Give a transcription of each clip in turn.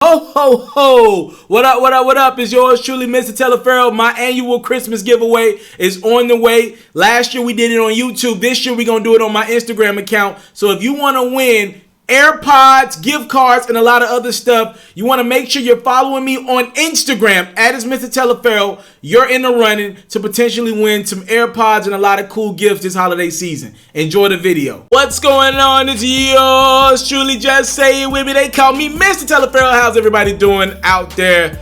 Ho, ho, ho. What up, what up, what up? It's yours truly, Mr. TALIAFERRO. My annual Christmas giveaway is on the way. Last year we did it on YouTube. This year we're going to do it on my Instagram account. So if you want to win AirPods, gift cards, and a lot of other stuff, you want to make sure you're following me on Instagram at itsmrtaliaferro. You're in the running to potentially win some AirPods and a lot of cool gifts this holiday season. Enjoy the video. What's going on? It's yours truly, just say it with me. They call me Mr. TALIAFERRO. How's everybody doing out there?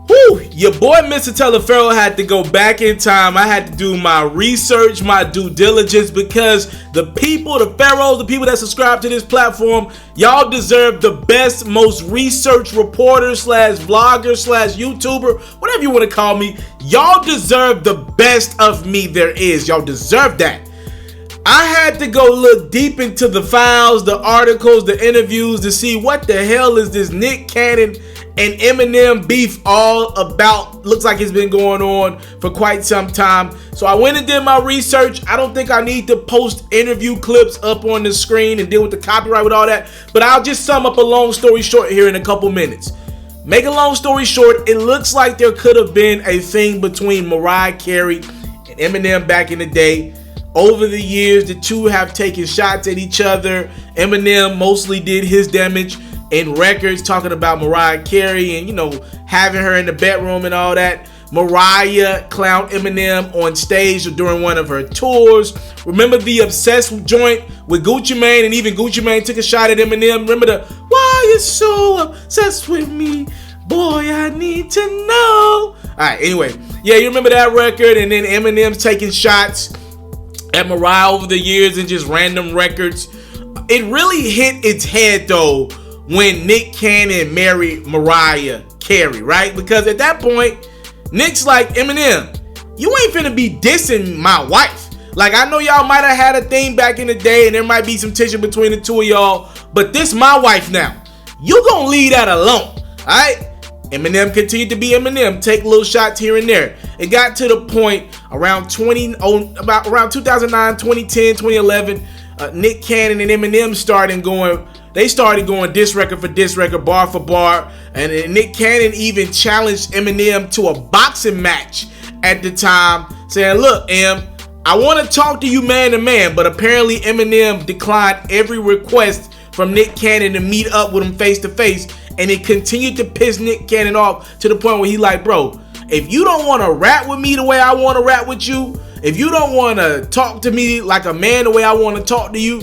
Whew, your boy Mr. TALIAFERRO had to go back in time. I had to do my research, my due diligence, because the people, the FERROs, the people that subscribe to this platform, y'all deserve the best, most research reporter slash vlogger slash YouTuber, whatever you want to call me. Y'all deserve the best of me there is. Y'all deserve that. I had to go look deep into the files, the articles, the interviews to see what the hell is this Nick Cannon and Eminem beef all about. Looks like it's been going on for quite some time. So I went and did my research. I don't think I need to post interview clips up on the screen and deal with the copyright with all that, but I'll just sum up a long story short here in a couple minutes. Make a long story short, it looks like there could have been a thing between Mariah Carey and Eminem back in the day. Over the years, the two have taken shots at each other. Eminem mostly did his damage in records, talking about Mariah Carey and, you know, having her in the bedroom and all that. Mariah clowned Eminem on stage during one of her tours. Remember the Obsessed joint with Gucci Mane, and even Gucci Mane took a shot at Eminem. Remember the, why you so obsessed with me? Boy, I need to know. All right, anyway. Yeah, you remember that record, and then Eminem's taking shots at Mariah over the years and just random records. It really hit its head though when Nick Cannon married Mariah Carey, right? Because at that point, Nick's like, Eminem, you ain't finna be dissing my wife. Like, I know y'all might have had a thing back in the day and there might be some tension between the two of y'all, but this my wife now. You gonna leave that alone, all right? Eminem continued to be Eminem, take little shots here and there. It got to the point around 2009, 2010, 2011, Nick Cannon and Eminem started going diss record for diss record, bar for bar, and Nick Cannon even challenged Eminem to a boxing match at the time, saying, look, Em, I want to talk to you man to man, but apparently Eminem declined every request from Nick Cannon to meet up with him face to face. And it continued to piss Nick Cannon off to the point where he like, bro, if you don't want to rap with me the way I want to rap with you, if you don't want to talk to me like a man the way I want to talk to you,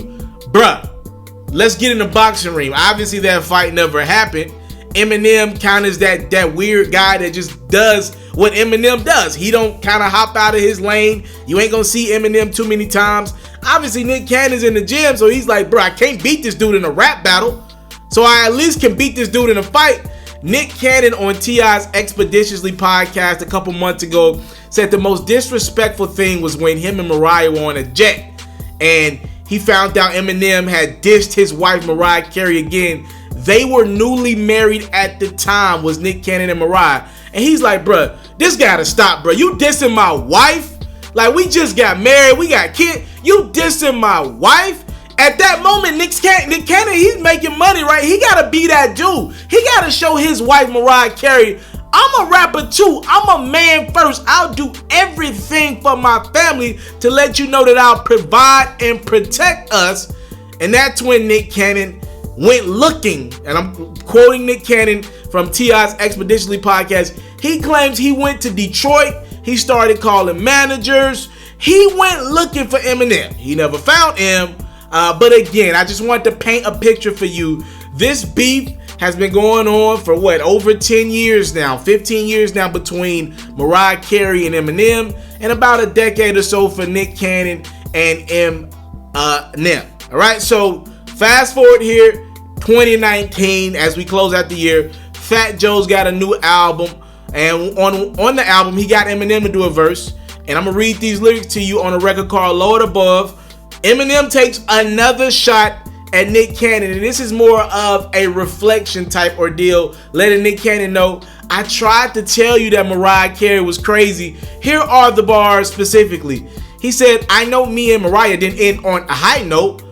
bruh, let's get in the boxing ring. Obviously that fight never happened. Eminem kind of is that weird guy that just does what Eminem does. He don't kind of hop out of his lane. You ain't gonna see Eminem too many times. Obviously Nick Cannon's in the gym, so he's like, bro, I can't beat this dude in a rap battle. So I at least can beat this dude in a fight. Nick Cannon on T.I.'s Expeditiously podcast a couple months ago said the most disrespectful thing was when him and Mariah were on a jet. And he found out Eminem had dissed his wife Mariah Carey again. They were newly married at the time, was Nick Cannon and Mariah. And he's like, bruh, this gotta stop, bruh. You dissing my wife? Like, we just got married, we got kids. You dissing my wife? At that moment, Nick Cannon, he's making money, right? He gotta be that dude. He gotta show his wife, Mariah Carey, I'm a rapper too. I'm a man first. I'll do everything for my family to let you know that I'll provide and protect us. And that's when Nick Cannon went looking, and I'm quoting Nick Cannon from T.I.'s Expeditiously podcast. He claims he went to Detroit. He started calling managers. He went looking for Eminem. He never found him. But again, I just want to paint a picture for you. This beef has been going on for what, over 10 years now, 15 years now between Mariah Carey and Eminem, and about a decade or so for Nick Cannon and Eminem. All right, so fast forward here, 2019, as we close out the year, Fat Joe's got a new album, and on the album, he got Eminem to do a verse, and I'm gonna read these lyrics to you on a record called Lowered Above. Eminem takes another shot at Nick Cannon, and this is more of a reflection type ordeal, letting Nick Cannon know, I tried to tell you that Mariah Carey was crazy. Here are the bars specifically. He said, I know me and Mariah didn't end on a high note,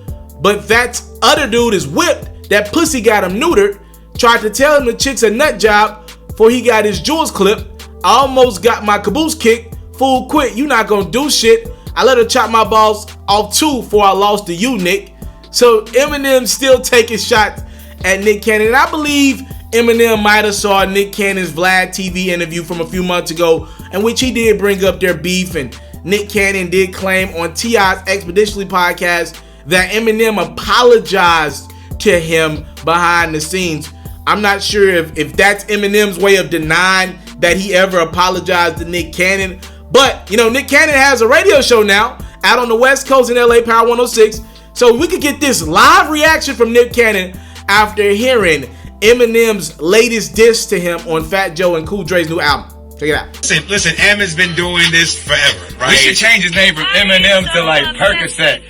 but that other dude is whipped. That pussy got him neutered. Tried to tell him the chick's a nut job before he got his jewels clipped. I almost got my caboose kicked. Fool, quit. You not gonna do shit. I let her chop my balls off too before I lost to you, Nick. So Eminem still taking shots at Nick Cannon. And I believe Eminem might have saw Nick Cannon's Vlad TV interview from a few months ago, in which he did bring up their beef, and Nick Cannon did claim on T.I.'s Expeditionally podcast that Eminem apologized to him behind the scenes. I'm not sure if that's Eminem's way of denying that he ever apologized to Nick Cannon. But, you know, Nick Cannon has a radio show now out on the West Coast in LA, Power 106. So we could get this live reaction from Nick Cannon after hearing Eminem's latest diss to him on Fat Joe and Cool Dre's new album. Check it out. Listen, Eminem's been doing this forever, right? We should change his name from Eminem to like Percocet.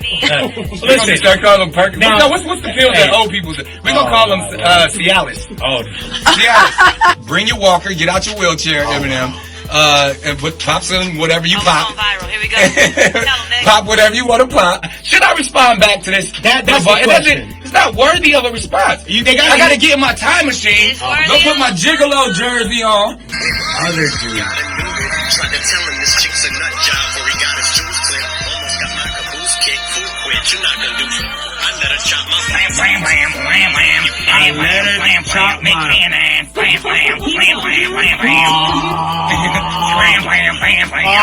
Listen, start calling him Percocet. No, what's the pill that old people do? We're gonna call him Cialis. Oh, Cialis. Bring your walker, get out your wheelchair, Eminem. And pop some whatever you pop. Viral. Here we go. Pop whatever you want to pop. Should I respond back to this? That's the question. It's not worthy of a response. I gotta get in my time machine. Go put my gigolo jersey on. Other dude. Tried to tell him this chick's a nut job before he got his juice clipped. Almost got my caboose kicked. Fool, quit. You not gonna do shit. I let her chop my Blam, blam, blam, blam, blam. I let her chop my... Blam, blam, blam, blam, blam, blam. Blam, blam, blam, blam.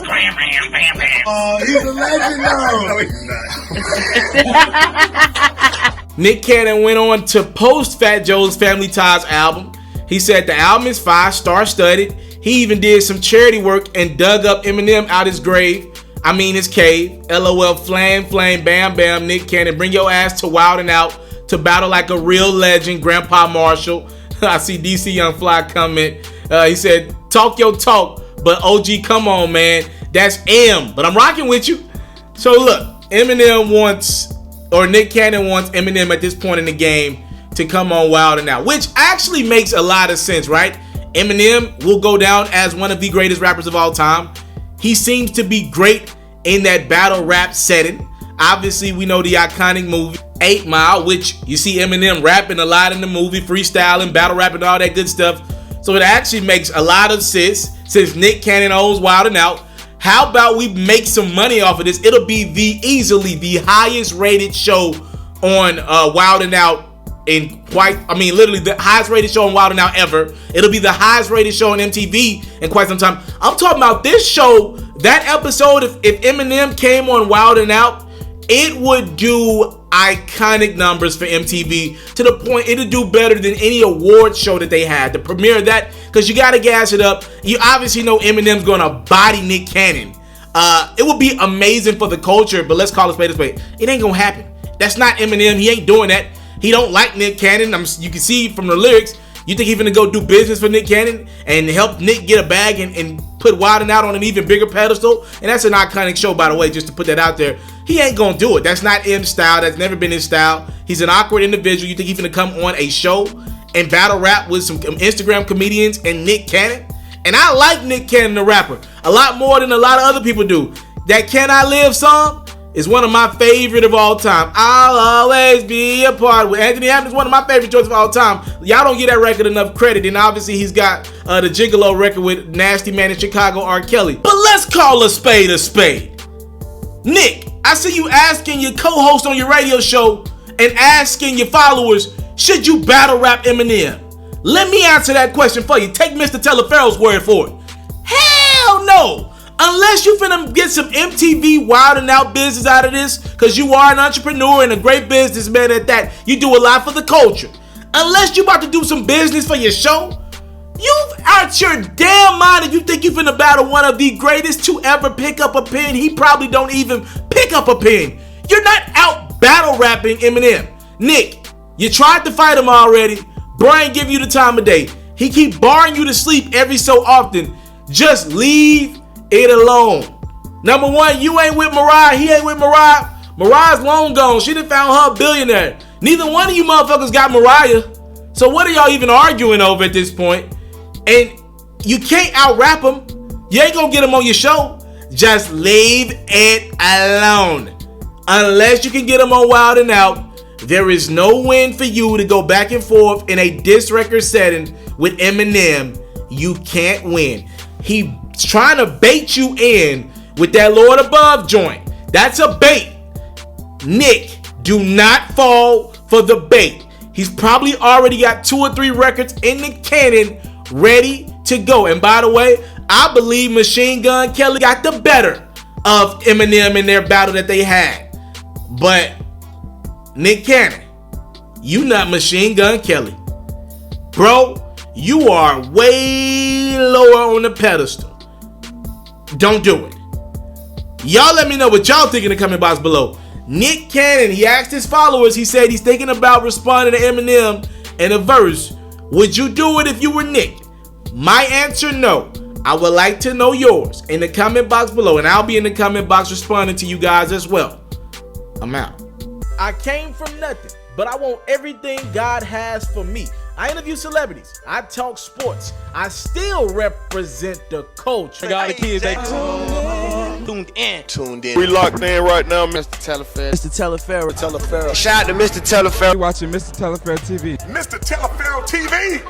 Blam, blam, blam, blam. Oh, he's a legend though. No, he's not. Nick Cannon went on to post Fat Joe's Family Ties album. He said the album is 5-star studded. He even did some charity work and dug up Eminem out his grave. I mean his cave. LOL, flame, bam, bam. Nick Cannon, bring your ass to Wild 'N Out to battle like a real legend, Grandpa Marshall. I see DC Young Fly comment. He said, talk your talk, but OG, come on, man. That's M, but I'm rocking with you. So look, Nick Cannon wants Eminem at this point in the game to come on Wild 'N Out, which actually makes a lot of sense, right? Eminem will go down as one of the greatest rappers of all time. He seems to be great in that battle rap setting. Obviously, we know the iconic movie 8 Mile, which you see Eminem rapping a lot in the movie, freestyling, battle rapping, all that good stuff. So it actually makes a lot of sense since Nick Cannon owns Wild 'N Out. How about we make some money off of this? It'll be easily the highest rated show on Wild 'N Out literally the highest rated show on Wild 'N Out ever. It'll be the highest rated show on MTV in quite some time. I'm talking about this show, that episode, if Eminem came on Wild 'N Out, it would do iconic numbers for MTV to the point it'll do better than any award show that they had. The premiere of that, because you gotta gas it up. You obviously know Eminem's gonna body Nick Cannon. It would be amazing for the culture, but let's call it spade a spade. It ain't gonna happen. That's not Eminem. He ain't doing that. He don't like Nick Cannon. You can see from the lyrics. You think he's gonna go do business for Nick Cannon and help Nick get a bag and put Wild 'N Out on an even bigger pedestal? And that's an iconic show, by the way, just to put that out there. He ain't gonna do it. That's not M's style. That's never been his style. He's an awkward individual. You think he's gonna come on a show and battle rap with some Instagram comedians and Nick Cannon? And I like Nick Cannon, the rapper, a lot more than a lot of other people do. That Can I Live song is one of my favorite of all time. I'll always be a part with Anthony Hamilton is one of my favorite choices of all time. Y'all don't give that record enough credit. And obviously he's got the Gigolo record with Nasty Man in Chicago, R. Kelly. But let's call a spade a spade. Nick, I see you asking your co-host on your radio show and asking your followers, should you battle rap Eminem? Let me answer that question for you. Take Mr. TALIAFERRO'S word for it. Hell no. Unless you finna get some MTV Wild 'N Out business out of this, because you are an entrepreneur and a great businessman at that. You do a lot for the culture. Unless you about to do some business for your show, you out your damn mind if you think you finna battle one of the greatest to ever pick up a pen. He probably don't even pick up a pen. You're not out battle rapping Eminem. Nick, you tried to fight him already. Brian give you the time of day. He keep barring you to sleep every so often. Just leave it alone. Number one, you ain't with Mariah. He ain't with Mariah. Mariah's long gone. She done found her a billionaire. Neither one of you motherfuckers got Mariah. So what are y'all even arguing over at this point? And you can't out rap him. You ain't gonna get him on your show. Just leave it alone. Unless you can get him on Wild 'N Out, There is no win for you to go back and forth in a diss record setting with Eminem. You can't win. He's trying to bait you in with that Lord Above joint. That's a bait. Nick, do not fall for the bait. He's probably already got 2 or 3 records in the cannon ready to go. And by the way, I believe Machine Gun Kelly got the better of Eminem in their battle that they had. But Nick Cannon, you not Machine Gun Kelly. Bro, you are way lower on the pedestal. Don't do it. Y'all let me know what y'all think in the comment box below. Nick Cannon, he asked his followers, he said he's thinking about responding to Eminem in a verse. Would you do it if you were Nick? My answer, no. I would like to know yours in the comment box below, and I'll be in the comment box responding to you guys as well. I'm out. I came from nothing, but I want everything God has for me. I interview celebrities. I talk sports. I still represent the culture. I got the kids, they Tuned in. We locked in right now, Mr. TALIAFERRO. Shout out to Mr. TALIAFERRO. You watching Mr. TALIAFERRO TV. Mr. TALIAFERRO TV.